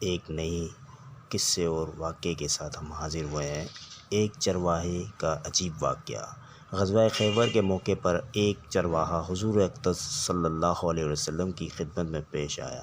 ایک نئی قصے اور واقعے کے ساتھ ہم حاضر ہوئے ہیں۔ ایک چرواہے کا عجیب واقعہ۔ غزوہ خیبر کے موقع پر ایک چرواہا حضور اقدس صلی اللہ علیہ وسلم کی خدمت میں پیش آیا۔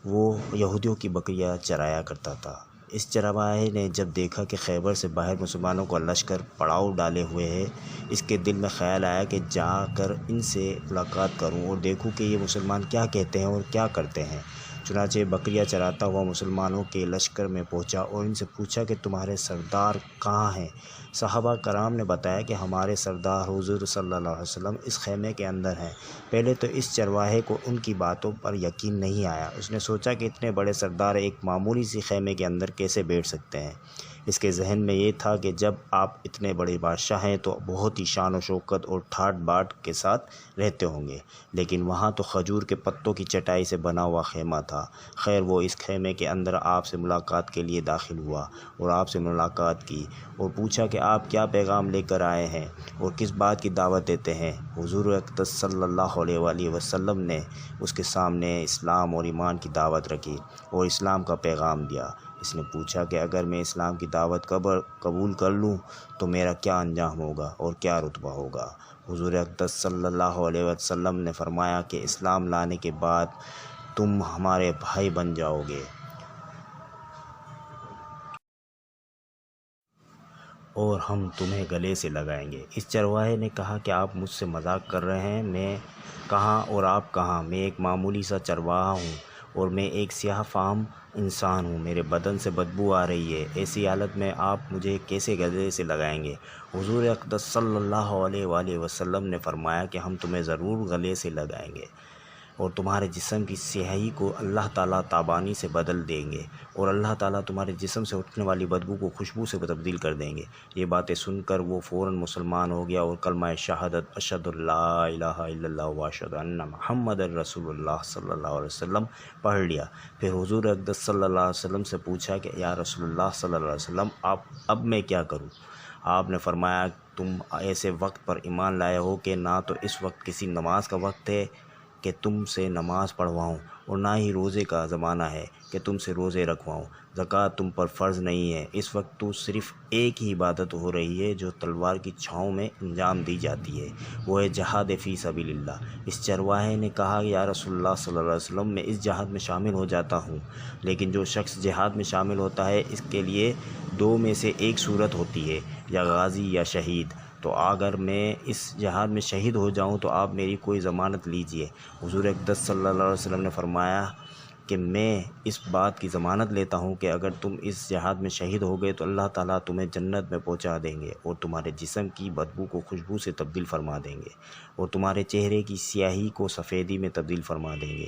وہ یہودیوں کی بکریاں چرایا کرتا تھا۔ اس چرواہے نے جب دیکھا کہ خیبر سے باہر مسلمانوں کا لشکر پڑاؤ ڈالے ہوئے ہے، اس کے دل میں خیال آیا کہ جا کر ان سے ملاقات کروں اور دیکھوں کہ یہ مسلمان کیا کہتے ہیں اور کیا کرتے ہیں۔ چنانچہ بکریاں چراتا ہوا مسلمانوں کے لشکر میں پہنچا اور ان سے پوچھا کہ تمہارے سردار کہاں ہیں؟ صحابہ کرام نے بتایا کہ ہمارے سردار حضور صلی اللہ علیہ وسلم اس خیمے کے اندر ہیں۔ پہلے تو اس چرواہے کو ان کی باتوں پر یقین نہیں آیا۔ اس نے سوچا کہ اتنے بڑے سردار ایک معمولی سی خیمے کے اندر کیسے بیٹھ سکتے ہیں۔ اس کے ذہن میں یہ تھا کہ جب آپ اتنے بڑے بادشاہ ہیں تو بہت ہی شان و شوکت اور ٹھاٹ باٹ کے ساتھ رہتے ہوں گے، لیکن وہاں تو کھجور کے پتوں کی چٹائی سے بنا ہوا خیمہ تھا۔ خیر، وہ اس خیمے کے اندر آپ سے ملاقات کے لیے داخل ہوا اور آپ سے ملاقات کی اور پوچھا کہ آپ کیا پیغام لے کر آئے ہیں اور کس بات کی دعوت دیتے ہیں۔ حضور اقدس صلی اللہ علیہ وآلہ وسلم نے اس کے سامنے اسلام اور ایمان کی دعوت رکھی اور اسلام کا پیغام دیا۔ اس نے پوچھا کہ اگر میں اسلام کی دعوت قبول کر لوں تو میرا کیا انجام ہوگا اور کیا رتبہ ہوگا؟ حضور اقدس صلی اللہ علیہ وسلم نے فرمایا کہ اسلام لانے کے بعد تم ہمارے بھائی بن جاؤ گے اور ہم تمہیں گلے سے لگائیں گے۔ اس چرواہے نے کہا کہ آپ مجھ سے مذاق کر رہے ہیں؟ میں کہاں اور آپ کہاں؟ میں ایک معمولی سا چرواہا ہوں اور میں ایک سیاہ فام انسان ہوں۔ میرے بدن سے بدبو آ رہی ہے۔ ایسی حالت میں آپ مجھے کیسے گلے سے لگائیں گے؟ حضور اقدس صلی اللہ علیہ وآلہ وسلم نے فرمایا کہ ہم تمہیں ضرور گلے سے لگائیں گے اور تمہارے جسم کی سیاہی کو اللہ تعالیٰ تابانی سے بدل دیں گے اور اللہ تعالیٰ تمہارے جسم سے اٹھنے والی بدبو کو خوشبو سے تبدیل کر دیں گے۔ یہ باتیں سن کر وہ فوراً مسلمان ہو گیا اور کلمہ شہادت اشہد لا الہ الا اللہ و اشہد ان محمد رسول اللہ صلی اللہ علیہ وسلم پڑھ لیا۔ پھر حضور اقدس صلی اللہ علیہ وسلم سے پوچھا کہ یا رسول اللہ صلی اللہ علیہ وسلم اب میں کیا کروں؟ آپ نے فرمایا تم ایسے وقت پر ایمان لائے ہو کہ نہ تو اس وقت کسی نماز کا وقت ہے کہ تم سے نماز پڑھواؤں اور نہ ہی روزے کا زمانہ ہے کہ تم سے روزے رکھواؤں۔ زکوٰۃ تم پر فرض نہیں ہے۔ اس وقت تو صرف ایک ہی عبادت ہو رہی ہے جو تلوار کی چھاؤں میں انجام دی جاتی ہے، وہ ہے جہاد فی سبیل اللہ۔ اس چرواہے نے کہا یا رسول اللہ صلی اللہ علیہ وسلم میں اس جہاد میں شامل ہو جاتا ہوں، لیکن جو شخص جہاد میں شامل ہوتا ہے اس کے لیے دو میں سے ایک صورت ہوتی ہے، یا غازی یا شہید۔ تو اگر میں اس جہاد میں شہید ہو جاؤں تو آپ میری کوئی ضمانت لیجئے۔ حضور اقدس صلی اللہ علیہ وسلم نے فرمایا کہ میں اس بات کی ضمانت لیتا ہوں کہ اگر تم اس جہاد میں شہید ہو گئے تو اللہ تعالیٰ تمہیں جنت میں پہنچا دیں گے اور تمہارے جسم کی بدبو کو خوشبو سے تبدیل فرما دیں گے اور تمہارے چہرے کی سیاہی کو سفیدی میں تبدیل فرما دیں گے۔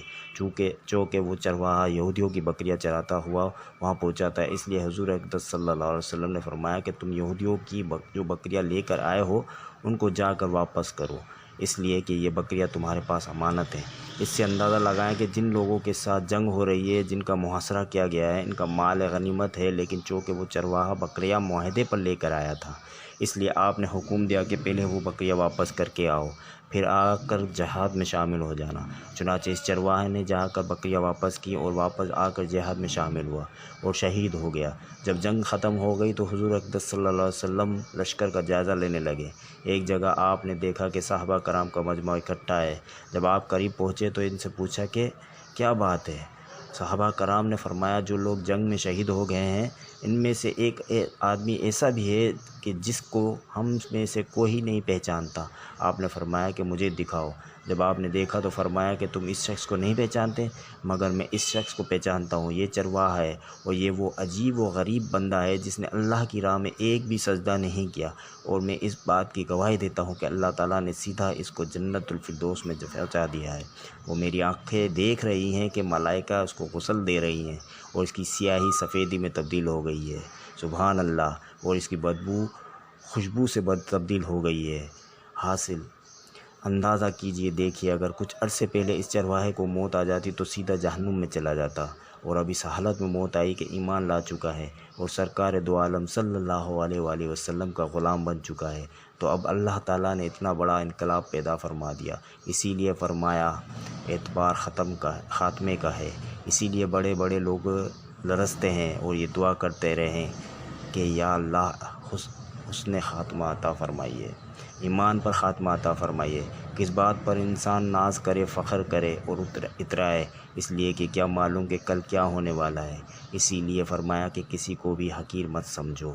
چونکہ وہ چرواہا یہودیوں کی بکریاں چراتا ہوا وہاں پہنچا تھا، اس لیے حضور اقدس صلی اللہ علیہ وسلم نے فرمایا کہ تم یہودیوں کی جو بکریاں لے کر آئے ہو ان کو جا کر واپس کرو، اس لیے کہ یہ بکریاں تمہارے پاس امانت ہیں۔ اس سے اندازہ لگائیں کہ جن لوگوں کے ساتھ جنگ ہو رہی ہے، جن کا محاصرہ کیا گیا ہے، ان کا مال غنیمت ہے، لیکن چونکہ وہ چرواہا بکریاں معاہدے پر لے کر آیا تھا، اس لیے آپ نے حکم دیا کہ پہلے وہ بکریاں واپس کر کے آؤ، پھر آ کر جہاد میں شامل ہو جانا۔ چنانچہ اس چرواہے نے جا کر بکریاں واپس کی اور واپس آ کر جہاد میں شامل ہوا اور شہید ہو گیا۔ جب جنگ ختم ہو گئی تو حضور اقدس صلی اللہ علیہ وسلم لشکر کا جائزہ لینے لگے۔ ایک جگہ آپ نے دیکھا کہ صحابہ کرام کا مجمع اکٹھا ہے۔ جب آپ قریب پہنچے تو ان سے پوچھا کہ کیا بات ہے؟ صحابہ کرام نے فرمایا جو لوگ جنگ میں شہید ہو گئے ہیں ان میں سے ایک آدمی ایسا بھی ہے کہ جس کو ہم میں سے کوئی نہیں پہچانتا۔ آپ نے فرمایا کہ مجھے دکھاؤ۔ جب آپ نے دیکھا تو فرمایا کہ تم اس شخص کو نہیں پہچانتے، مگر میں اس شخص کو پہچانتا ہوں، یہ چرواہا ہے اور یہ وہ عجیب و غریب بندہ ہے جس نے اللہ کی راہ میں ایک بھی سجدہ نہیں کیا، اور میں اس بات کی گواہی دیتا ہوں کہ اللہ تعالیٰ نے سیدھا اس کو جنت الفردوس میں پہنچا دیا ہے۔ وہ میری آنکھیں دیکھ رہی ہیں کہ ملائکہ اس کو غسل دے رہی ہیں اور اس کی سیاہی سفیدی میں تبدیل ہو گئی ہے، سبحان اللہ، اور اس کی بدبو خوشبو سے تبدیل ہو گئی ہے۔ حاصل اندازہ کیجئے، دیکھیے، اگر کچھ عرصے پہلے اس چرواہے کو موت آ جاتی تو سیدھا جہنم میں چلا جاتا، اور اب اس حالت میں موت آئی کہ ایمان لا چکا ہے اور سرکار دو عالم صلی اللہ علیہ وآلہ وسلم کا غلام بن چکا ہے، تو اب اللہ تعالیٰ نے اتنا بڑا انقلاب پیدا فرما دیا۔ اسی لیے فرمایا اعتبار خاتمے کا ہے، اسی لیے بڑے بڑے لوگ لرزتے ہیں اور یہ دعا کرتے رہیں کہ یا اللہ حسن خاتمہ عطا فرمائیے، ایمان پر خاتمہ عطا فرمائیے۔ کس بات پر انسان ناز کرے، فخر کرے اور اترائے، اس لیے کہ کیا معلوم کہ کل کیا ہونے والا ہے۔ اسی لیے فرمایا کہ کسی کو بھی حقیر مت سمجھو۔